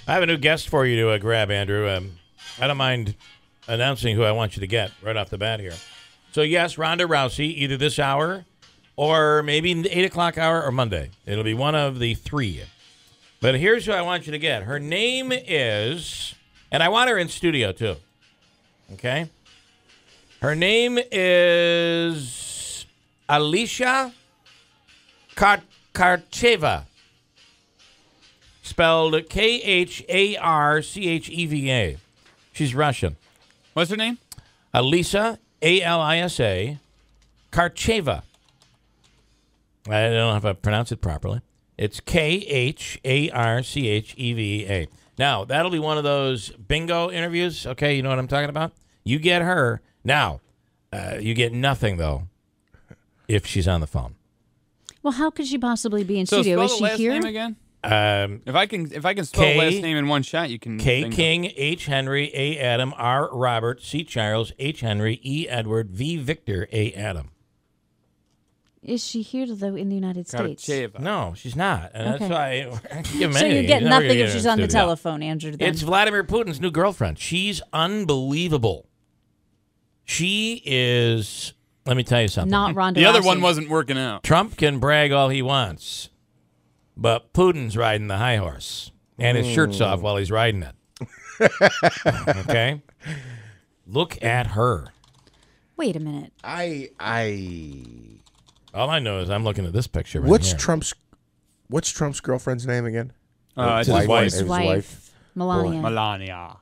I have a new guest for you to grab, Andrew. I don't mind announcing who I want you to get right off the bat here. So, yes, Ronda Rousey, either this hour or maybe 8 o'clock hour or Monday. It'll be one of the three. But here's who I want you to get. Her name is, and I want her in studio, too. Okay? Her name is Alicia Karcheva. Spelled Karcheva. She's Russian. What's her name? Alisa, Alisa, Karcheva. I don't know if I pronounce it properly. It's Karcheva. Now, that'll be one of those bingo interviews. Okay, you know what I'm talking about? You get her. Now, you get nothing, though, if she's on the phone. Well, how could she possibly be in studio? Is she here? Name again? If I can spell the last name in one shot, you can. K King, H Henry, A Adam, R Robert, C Charles, H Henry, E Edward, V Victor, A Adam. Is she here though in the United States? No, she's not, and okay. that's why. So you get nothing if she's on the telephone, Andrew. Then. It's Vladimir Putin's new girlfriend. She's unbelievable. She is. Let me tell you something. Not Ronda The other Rousey. one wasn't working out. Trump can brag all he wants, but Putin's riding the high horse, and his shirt's off while he's riding it. Okay? Look at her. Wait a minute. All I know is I'm looking at this picture right What's here. Trump's girlfriend's name again? It's his wife. His wife. Melania. Melania.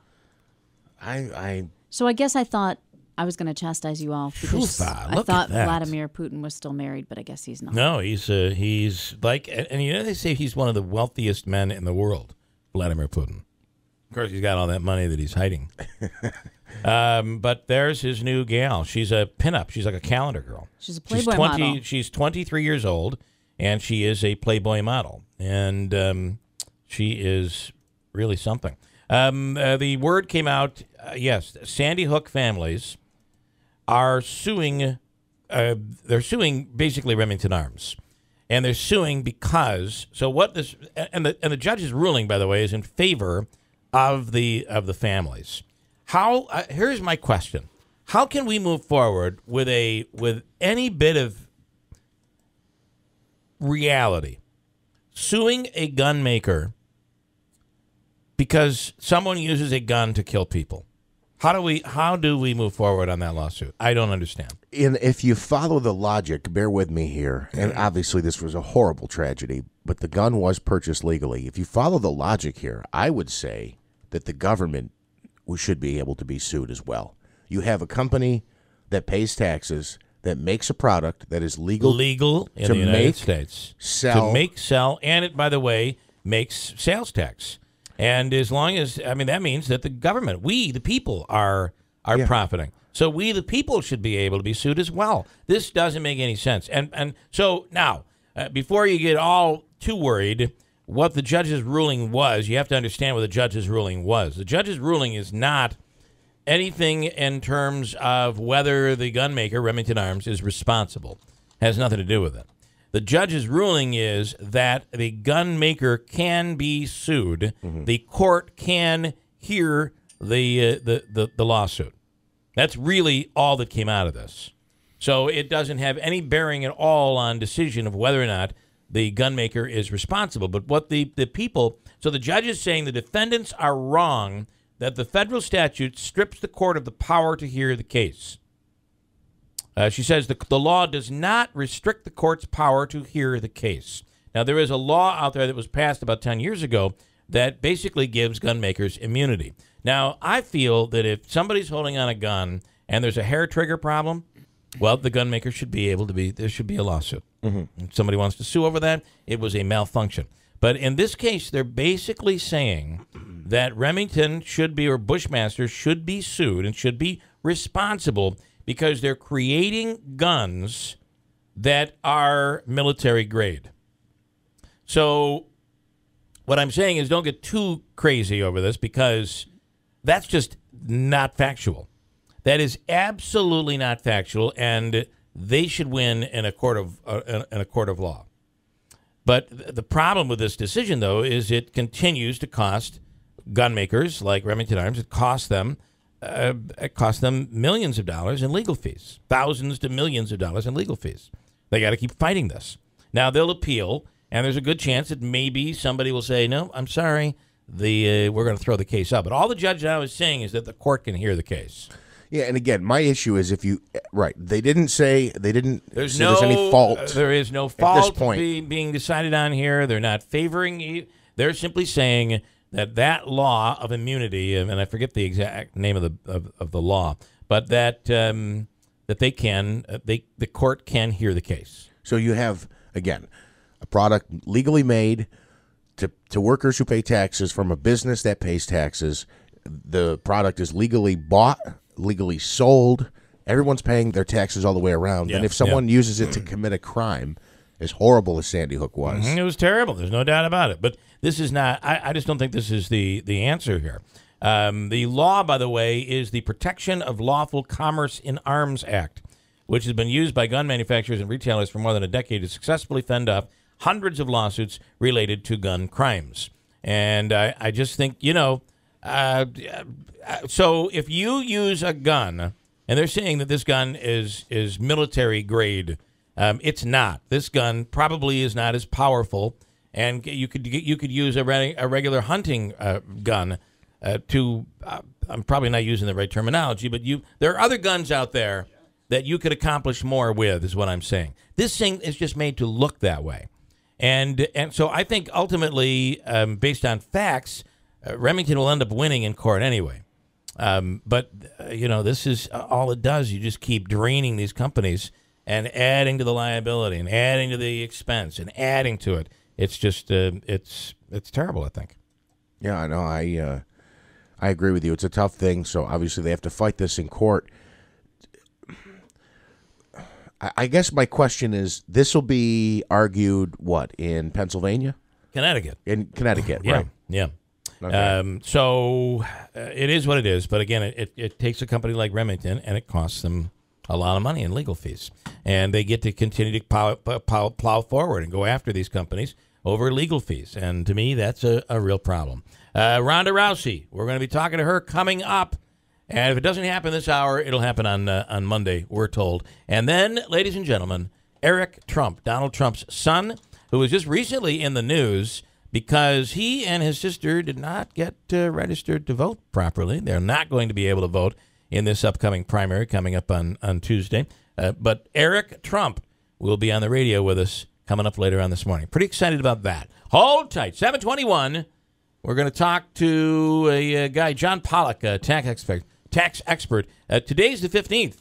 So I guess I thought I was going to chastise you all because I thought Vladimir Putin was still married, but I guess he's not. No, he's like, and you know they say he's one of the wealthiest men in the world, Vladimir Putin. Of course, he's got all that money that he's hiding. But there's his new gal. She's a pinup. She's like a calendar girl. She's a Playboy model. She's 23 years old, and she is a Playboy model. And she is really something. The word came out, yes, Sandy Hook families are suing. They're suing basically Remington Arms. And they're suing because, so what this, and the judge's ruling, by the way, is in favor of the families. How? Here's my question: how can we move forward with any bit of reality, suing a gun maker because someone uses a gun to kill people? How do we move forward on that lawsuit? I don't understand. If you follow the logic, bear with me here, and obviously this was a horrible tragedy, but the gun was purchased legally. If you follow the logic here, I would say that the government should be able to be sued as well. You have a company that pays taxes, that makes a product that is legal in the United States. Sell, and it, by the way, makes sales tax. And as long as, I mean, that means that the government, we, the people, are profiting. So we, the people, should be able to be sued as well. This doesn't make any sense. And so now, before you get all too worried, what the judge's ruling was, you have to understand what the judge's ruling was. The judge's ruling is not anything in terms of whether the gun maker, Remington Arms, is responsible. It has nothing to do with it. The judge's ruling is that the gun maker can be sued. Mm-hmm. The court can hear the lawsuit. That's really all that came out of this. So it doesn't have any bearing at all on decision of whether or not the gun maker is responsible. But what the people, so the judge is saying the defendants are wrong that the federal statute strips the court of the power to hear the case. She says the law does not restrict the court's power to hear the case. Now, there is a law out there that was passed about 10 years ago that basically gives gun makers immunity. Now, I feel that if somebody's holding on a gun and there's a hair trigger problem, well, the gun maker should be able to be, there should be a lawsuit. Mm-hmm. If somebody wants to sue over that, it was a malfunction. But in this case, they're basically saying that Remington should be, or Bushmaster should be sued and should be responsible because they're creating guns that are military grade. So what I'm saying is don't get too crazy over this because that's just not factual. That is absolutely not factual, and they should win in a court of law. But the problem with this decision, though, is it continues to cost gun makers like Remington Arms, it cost them millions of dollars in legal fees, thousands to millions of dollars in legal fees. They got to keep fighting this. Now they'll appeal, and there's a good chance that maybe somebody will say, "No, I'm sorry, we're going to throw the case up." But all the judge now is saying is that the court can hear the case. Yeah, and again, my issue is they didn't say there's any fault. There is no fault at this point being decided on here. They're not favoring you. They're simply saying that law of immunity, and I forget the exact name of the law, but that they can the court can hear the case. So you have, again, a product legally made to workers who pay taxes from a business that pays taxes. The product is legally bought, legally sold. Everyone's paying their taxes all the way around. And if someone uses it to commit a crime, as horrible as Sandy Hook was. It was terrible. There's no doubt about it. But this is not, I just don't think this is the answer here. The law, by the way, is the Protection of Lawful Commerce in Arms Act, which has been used by gun manufacturers and retailers for more than a decade to successfully fend off hundreds of lawsuits related to gun crimes. And I just think, so if you use a gun, and they're saying that this gun is military grade, it's not. This gun probably is not as powerful, and you could use a regular hunting gun to. I'm probably not using the right terminology, but there are other guns out there that you could accomplish more with, is what I'm saying. This thing is just made to look that way, and so I think ultimately, based on facts, Remington will end up winning in court anyway. But this is all it does. You just keep draining these companies and adding to the liability and adding to the expense and adding to it. It's just it's terrible, I think. Yeah, I know. I agree with you. It's a tough thing. So obviously they have to fight this in court. I guess my question is, this will be argued in Pennsylvania, Connecticut, right? Yeah. Okay. So it is what it is. But again, it takes a company like Remington, and it costs them a lot of money in legal fees. And they get to continue to plow forward and go after these companies over legal fees. And to me, that's a real problem. Ronda Rousey, we're going to be talking to her coming up. And if it doesn't happen this hour, it'll happen on Monday, we're told. And then, ladies and gentlemen, Eric Trump, Donald Trump's son, who was just recently in the news because he and his sister did not get registered to vote properly. They're not going to be able to vote in this upcoming primary coming up on Tuesday. But Eric Trump will be on the radio with us coming up later on this morning. Pretty excited about that. Hold tight. 7:21. We're going to talk to a guy, John Pollock, a tax expert. Today's the 15th,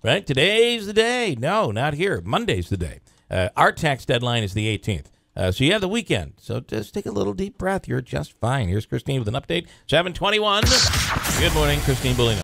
right? Today's the day. No, not here. Monday's the day. Our tax deadline is the 18th. So you have the weekend. So just take a little deep breath. You're just fine. Here's Christine with an update. 7:21. Good morning, Christine Bullino.